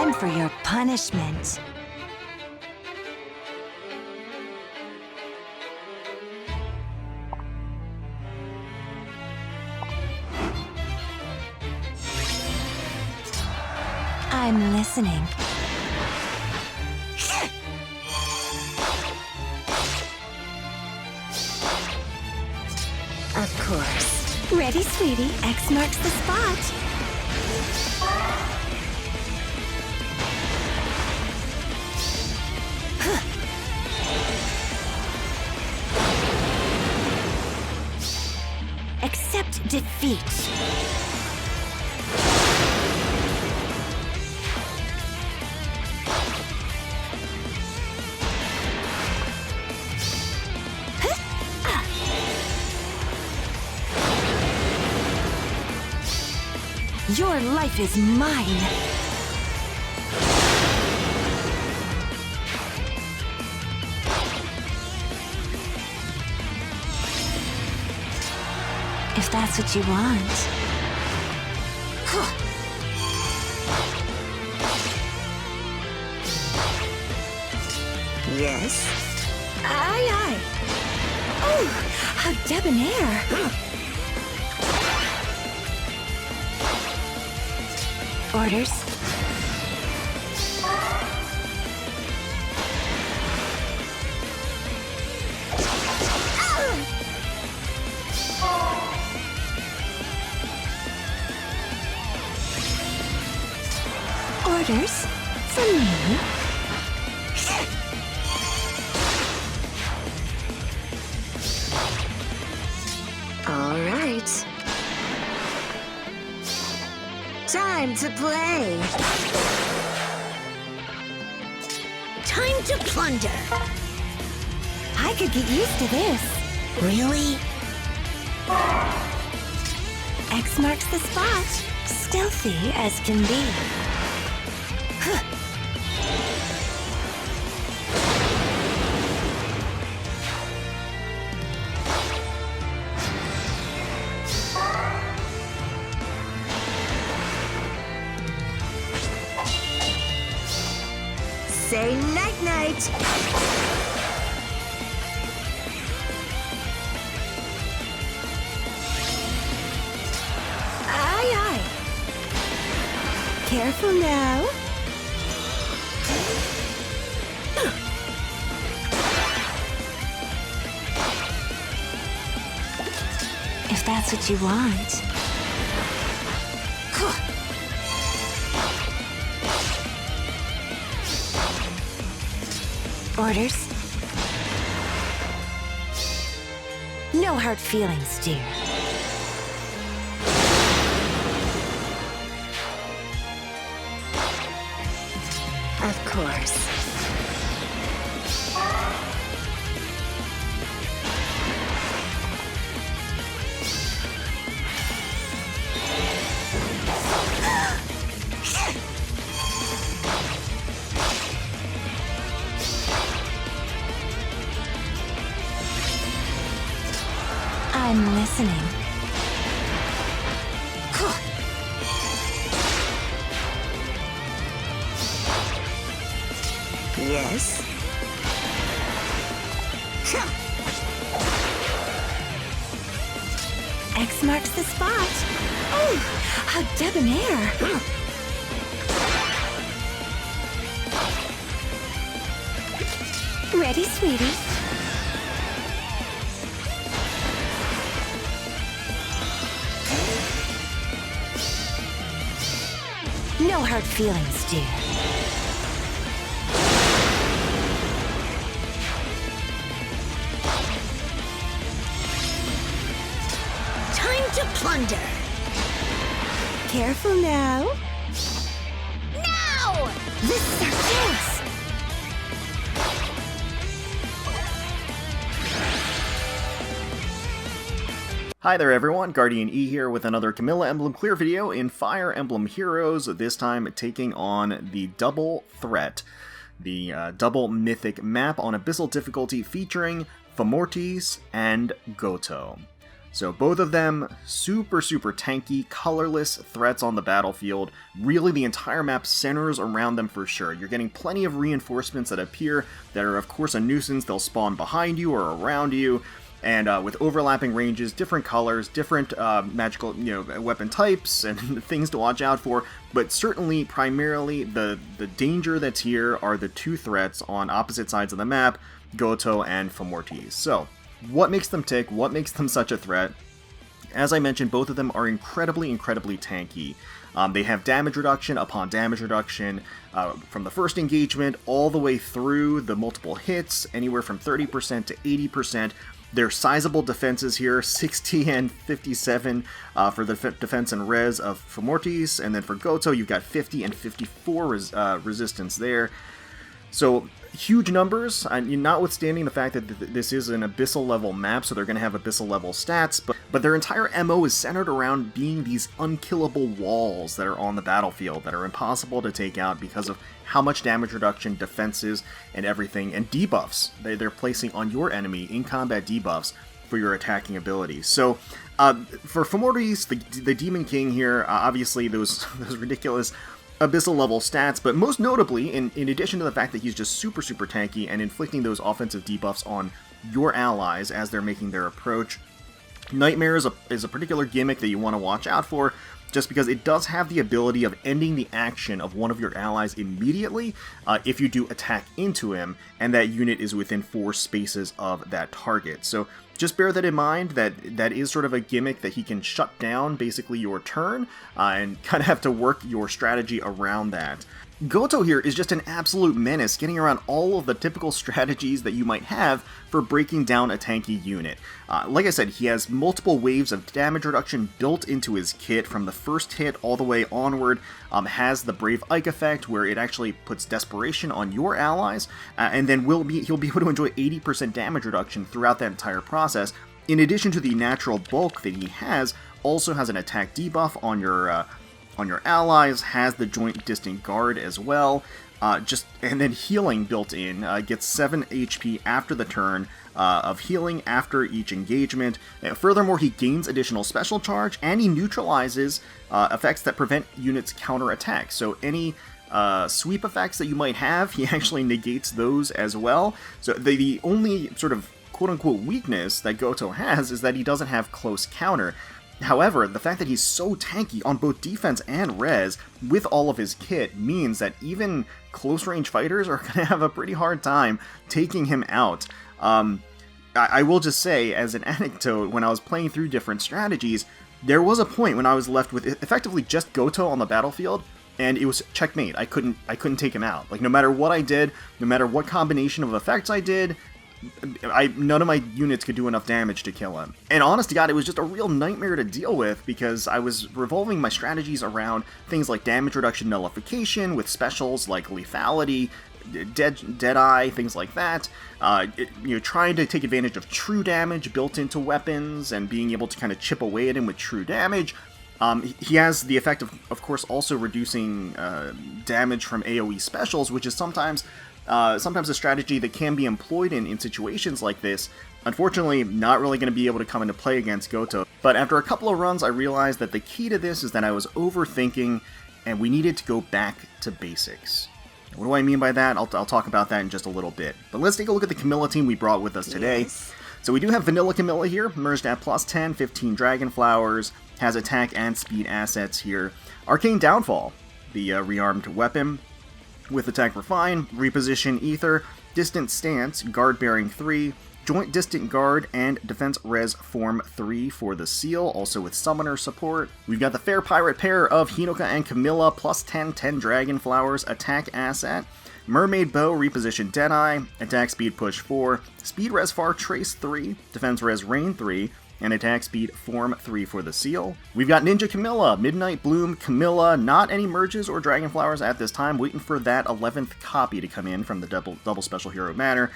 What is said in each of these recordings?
time for your punishment. I'm listening. Of course. Ready, sweetie. X marks the spot. Accept defeat. Your life is mine. If that's what you want. Yes? Aye, aye. Oh, how debonair. Orders. Orders from me. All right. Time to play. Time to plunder. I could get used to this. Really? X marks the spot. Stealthy as can be. Say night-night! Aye, aye. Careful now. If that's what you want. Orders? No hard feelings, dear. Of course. I'm listening. Yes? X marks the spot. Oh, how debonair. Ready, sweetie? No hard feelings, dear. Time to plunder. Careful now. Now! This is our chance. Hi there everyone, GuardianE here with another Camilla Emblem clear video in Fire Emblem Heroes, this time taking on the Double Threat, the double Mythic map on Abyssal difficulty featuring FEHeroes and GOTOH. So both of them super tanky, colorless threats on the battlefield. Really the entire map centers around them for sure. You're getting plenty of reinforcements that appear that are of course a nuisance. They'll spawn behind you or around you. And with overlapping ranges, different colors, different magical, weapon types and things to watch out for. But certainly, primarily, the danger that's here are the two threats on opposite sides of the map, GOTOH and FOMORTIIS. So, what makes them tick? What makes them such a threat? As I mentioned, both of them are incredibly tanky. They have damage reduction upon damage reduction from the first engagement all the way through the multiple hits, anywhere from 30% to 80%. They're sizable defenses here, 60 and 57 for the defense and res of FOMORTIIS, and then for GOTOH you've got 50 and 54 resistance there. So huge numbers, notwithstanding the fact that this is an Abyssal level map, so they're going to have Abyssal level stats, but their entire MO is centered around being these unkillable walls that are on the battlefield, that are impossible to take out because of how much damage reduction, defenses, and everything, and debuffs they're placing on your enemy, in combat debuffs, for your attacking abilities. So, for FOMORTIIS, the Demon King here, obviously those ridiculous Abyssal level stats, but most notably, in addition to the fact that he's just super tanky and inflicting those offensive debuffs on your allies as they're making their approach, Nightmare is a particular gimmick that you want to watch out for, just because it does have the ability of ending the action of one of your allies immediately if you do attack into him, and that unit is within 4 spaces of that target. So just bear that in mind, that is sort of a gimmick that he can shut down basically your turn, and kind of have to work your strategy around that. GOTOH here is just an absolute menace, getting around all of the typical strategies that you might have for breaking down a tanky unit. Like I said, he has multiple waves of damage reduction built into his kit from the first hit all the way onward, has the Brave Ike effect where it actually puts desperation on your allies, and then he'll be able to enjoy 80% damage reduction throughout that entire process. In addition to the natural bulk that he has, also has an attack debuff on your allies, has the Joint Distant Guard as well, and then healing built in, gets 7 HP after the turn of healing after each engagement. Furthermore, he gains additional special charge, and he neutralizes effects that prevent units counter-attack. So any sweep effects that you might have, he actually negates those as well. So the only sort of quote-unquote weakness that GOTOH has is that he doesn't have close counter. However, the fact that he's so tanky on both defense and res with all of his kit means that even close-range fighters are going to have a pretty hard time taking him out. I will just say, as an anecdote, when I was playing through different strategies, there was a point when I was left with effectively just GOTOH on the battlefield, and it was checkmate. I couldn't take him out. Like, no matter what I did, no matter what combination of effects I did, none of my units could do enough damage to kill him. And honest to God, it was just a real nightmare to deal with, because I was revolving my strategies around things like damage reduction nullification with specials like lethality, Deadeye, things like that. Trying to take advantage of true damage built into weapons and being able to kind of chip away at him with true damage. He has the effect of course, also reducing damage from AoE specials, which is sometimes a strategy that can be employed in situations like this. Unfortunately, not really going to be able to come into play against GOTOH. But after a couple of runs, I realized that the key to this is that I was overthinking, and we needed to go back to basics. What do I mean by that? I'll talk about that in just a little bit. But let's take a look at the Camilla team we brought with us today. Yes. So we do have Vanilla Camilla here, merged at plus 10, 15 Dragon Flowers, has attack and speed assets here. Arcane Downfall, the rearmed weapon, with attack refine, reposition ether, distant stance, guard bearing 3, joint distant guard, and defense res form 3 for the seal, also with summoner support. We've got the fair pirate pair of Hinoka and Camilla, plus 10, 10 Dragon Flowers, attack asset, mermaid bow, reposition Deadeye, attack speed push 4, speed res far trace 3, defense res rain 3, and attack speed form 3 for the seal. We've got Ninja Camilla, Midnight Bloom Camilla, not any merges or Dragon Flowers at this time, waiting for that 11th copy to come in from the double special hero banner.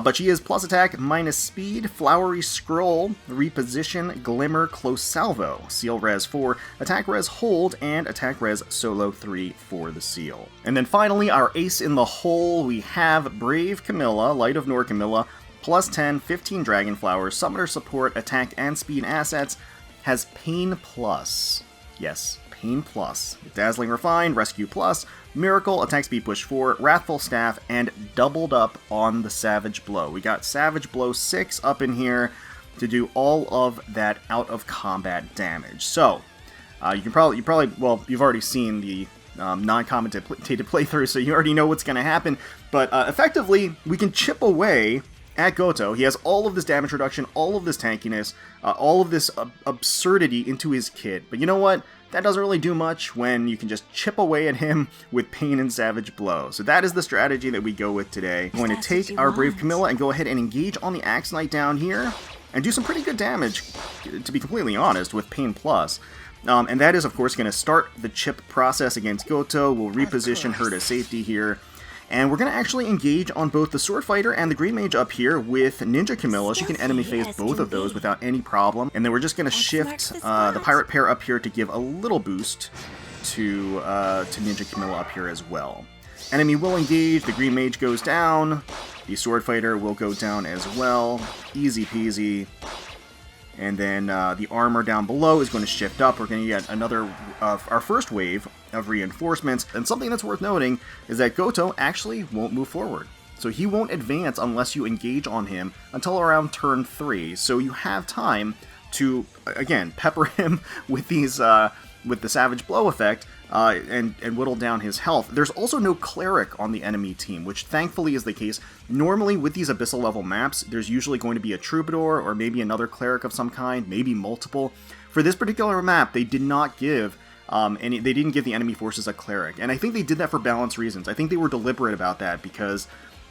But she is plus attack, minus speed, flowery scroll, reposition, glimmer, close salvo, seal res 4, attack res hold, and attack res solo 3 for the seal. And then finally, our ace in the hole, we have Brave Camilla, Light of Nor Camilla, plus 10, 15 Dragon Flowers, Summoner Support, Attack and Speed assets, has Pain Plus. Yes, Pain Plus. Dazzling Refine, Rescue Plus, Miracle, Attack Speed Push 4, Wrathful Staff, and doubled up on the Savage Blow. We got Savage Blow 6 up in here to do all of that out-of-combat damage. So, you've already seen the non-commentated playthrough, so you already know what's going to happen. But effectively, we can chip away at Gotoh. He has all of this damage reduction, all of this tankiness, all of this absurdity into his kit. But you know what? That doesn't really do much when you can just chip away at him with Pain and Savage Blow. So that is the strategy that we go with today. We're going to take our Brave Camilla and go ahead and engage on the Axe Knight down here and do some pretty good damage, to be completely honest, with Pain Plus. And that is, of course, going to start the chip process against Gotoh. We'll reposition her to safety here. And we're going to actually engage on both the Sword Fighter and the Green Mage up here with Ninja Camilla. She can enemy phase both of those without any problem. And then we're just going to shift the Pirate pair up here to give a little boost to Ninja Camilla up here as well. Enemy will engage, the Green Mage goes down, the Sword Fighter will go down as well. Easy peasy. And then the armor down below is going to shift up. We're going to get another of our first wave of reinforcements. And something that's worth noting is that Gotoh actually won't move forward. So he won't advance unless you engage on him until around turn 3. So you have time to, again, pepper him with these with the Savage Blow effect and whittle down his health. There's also no Cleric on the enemy team, which thankfully is the case. Normally with these Abyssal level maps, there's usually going to be a Troubadour or maybe another Cleric of some kind, maybe multiple. For this particular map, they did not give they didn't give the enemy forces a Cleric, and I think they did that for balance reasons. I think they were deliberate about that because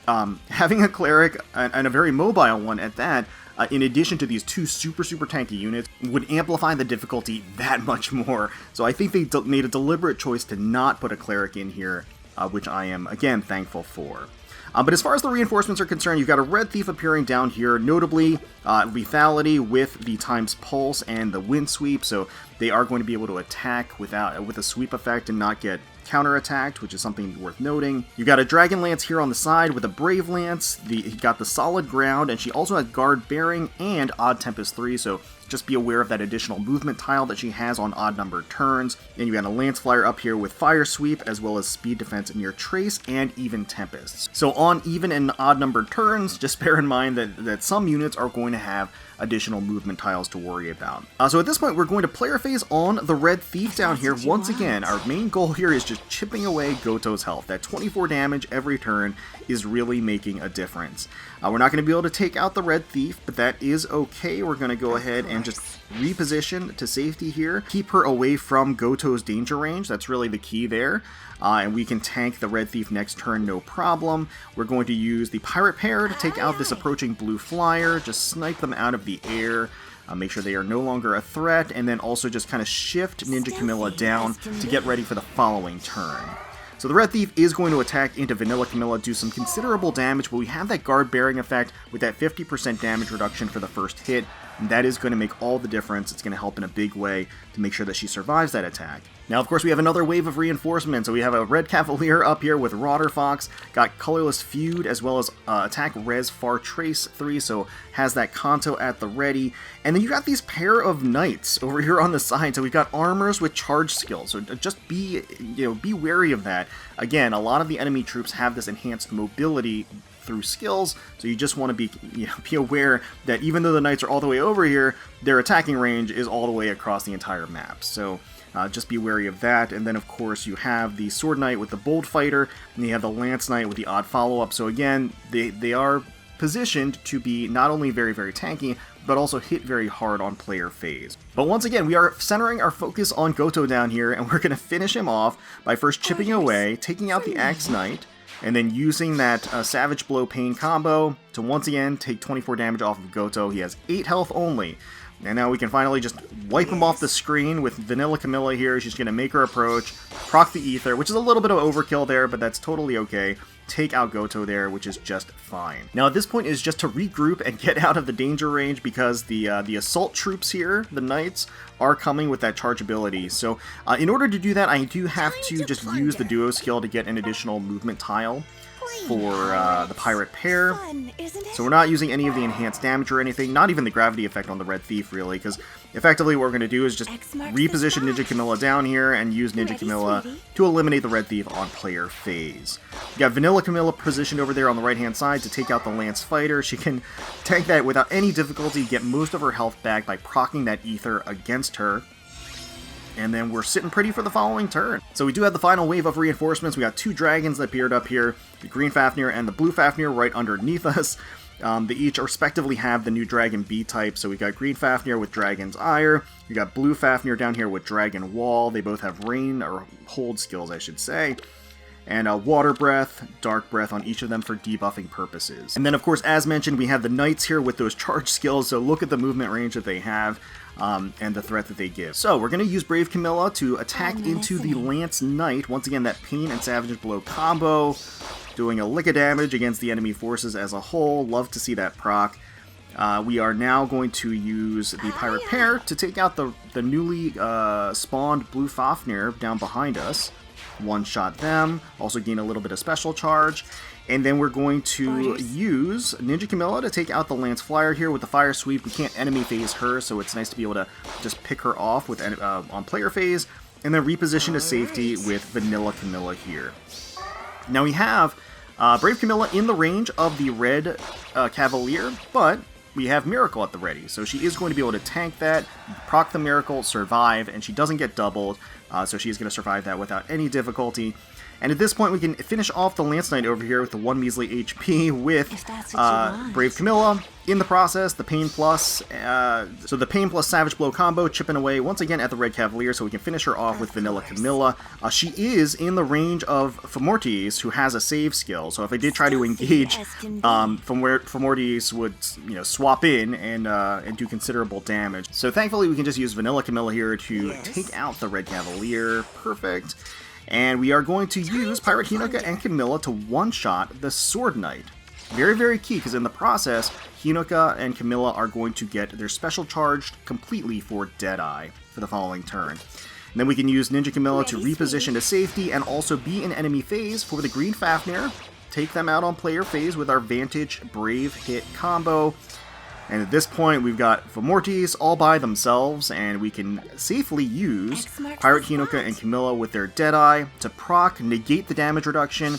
having a Cleric, and a very mobile one at that, in addition to these two super tanky units, would amplify the difficulty that much more. So I think they made a deliberate choice to not put a Cleric in here, which I am, again, thankful for. But as far as the reinforcements are concerned, you've got a Red Thief appearing down here, notably Lethality with the Times Pulse and the Wind Sweep, so they are going to be able to attack with a sweep effect and not get counterattacked, which is something worth noting. You've got a Dragon Lance here on the side with a Brave Lance. He got the Solid Ground, and she also has Guard Bearing and Odd Tempest 3, so just be aware of that additional movement tile that she has on odd-numbered turns. And you got a Lance Flyer up here with Fire Sweep, as well as Speed Defense near Trace, and even Tempests. So on even and odd-numbered turns, just bear in mind that some units are going to have additional movement tiles to worry about. So at this point, we're going to player phase on the Red Thief down here. Once again, our main goal here is just chipping away Gotoh's health. That 24 damage every turn is really making a difference. We're not going to be able to take out the Red Thief, but that is okay. We're going to go ahead and just reposition to safety here. Keep her away from Gotoh's danger range. That's really the key there. And we can tank the Red Thief next turn, no problem. We're going to use the Pirate pair to take out this approaching Blue Flyer, just snipe them out of the air, make sure they are no longer a threat, and then also just kind of shift Ninja Camilla down to get ready for the following turn. So the Red Thief is going to attack into Vanilla Camilla, do some considerable damage, but we have that Guard Bearing effect with that 50% damage reduction for the first hit, and that is going to make all the difference. It's going to help in a big way to make sure that she survives that attack. Now, of course, we have another wave of reinforcements. So we have a Red Cavalier up here with Rotter Fox, got Colorless Feud, as well as Attack Res Far Trace 3, so has that Kanto at the ready. And then you got these pair of Knights over here on the side, so we've got armors with charge skills, so just be wary of that. Again, a lot of the enemy troops have this enhanced mobility through skills, so you just want to be aware that even though the Knights are all the way over here, their attacking range is all the way across the entire map. So just be wary of that. And then of course you have the Sword Knight with the Bold Fighter, and you have the Lance Knight with the Odd Follow-Up. So again, they are positioned to be not only very tanky, but also hit very hard on player phase. But once again, we are centering our focus on Gotoh down here, and we're going to finish him off by first chipping away, taking out the Axe Knight, and then using that Savage Blow Pain combo to once again take 24 damage off of Gotoh. He has 8 health only. And now we can finally just wipe him off the screen with Vanilla Camilla here. She's going to make her approach, proc the Ether, which is a little bit of overkill there, but that's totally okay. Take out Gotoh there, which is just fine. Now at this point is just to regroup and get out of the danger range, because the assault troops here, the Knights, are coming with that charge ability. So in order to do that, I do have to just use the Duo skill to get an additional movement tile. for the pirate pair. Fun, isn't it? So we're not using any of the enhanced damage or anything, not even the gravity effect on the Red Thief, really, because effectively what we're going to do is just reposition Ninja Camilla down here and use Ninja Camilla to eliminate the Red Thief on player phase. We got Vanilla Camilla positioned over there on the right-hand side to take out the Lance Fighter. She can tank that without any difficulty, get most of her health back by proccing that Ether against her. And then we're sitting pretty for the following turn. So we do have the final wave of reinforcements. We got two dragons that appeared up here, the green Fafnir and the blue Fafnir right underneath us. They each respectively have the new Dragon B type. So we got green Fafnir with Dragon's Ire. We got blue Fafnir down here with Dragon Wall. They both have rain or hold skills, I should say. And Water Breath, Dark Breath on each of them for debuffing purposes. And then, of course, as mentioned, we have the Knights here with those charge skills. So look at the movement range that they have. And the threat that they give. So we're going to use Brave Camilla to attack into the Lance Knight. Once again, that Pain and Savage Blow combo, doing a lick of damage against the enemy forces as a whole. Love to see that proc. We are now going to use the Pirate Pair to take out the newly spawned Blue Fafnir down behind us. One-shot them, also gain a little bit of special charge. And then we're going to use Ninja Camilla to take out the Lance Flyer here with the Fire Sweep. We can't enemy phase her, so it's nice to be able to just pick her off with on player phase, and then reposition to safety with Vanilla Camilla here. Now we have Brave Camilla in the range of the Red Cavalier, but we have Miracle at the ready, so she is going to be able to tank that, proc the Miracle, survive, and she doesn't get doubled, so she is going to survive that without any difficulty. And at this point, we can finish off the Lance Knight over here with the 1 measly HP with Brave Camilla. In the process, the Pain Plus, so the Pain plus Savage Blow combo, chipping away once again at the Red Cavalier, so we can finish her off with Vanilla Camilla. She is in the range of FEHeroes, who has a save skill, so if I did try to engage, FEHeroes would, you know, swap in and do considerable damage. So thankfully, we can just use Vanilla Camilla here to take out the Red Cavalier. Perfect. And we are going to use Pirate Hinoka and Camilla to one-shot the Sword Knight. Very, very key, because in the process, Hinoka and Camilla are going to get their special charged completely for Deadeye for the following turn. And then we can use Ninja Camilla to reposition to safety and also be in enemy phase for the Green Fafnir. Take them out on player phase with our Vantage Brave Hit combo. And at this point, we've got FEHeroes all by themselves, and we can safely use Pirate Hinoka and Camilla with their Deadeye to proc, negate the damage reduction,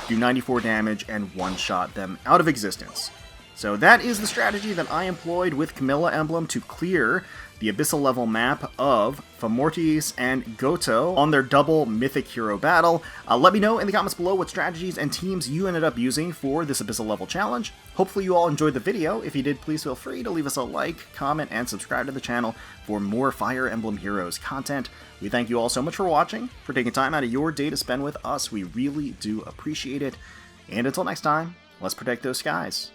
do 94 damage, and one-shot them out of existence. So that is the strategy that I employed with Camilla Emblem to clear the Abyssal level map of FEHeroes and GOTOH on their double Mythic hero battle. Let me know in the comments below what strategies and teams you ended up using for this Abyssal level challenge. Hopefully you all enjoyed the video. If you did, please feel free to leave us a like, comment, and subscribe to the channel for more Fire Emblem Heroes content. We thank you all so much for watching, for taking time out of your day to spend with us. We really do appreciate it. And until next time, let's protect those skies.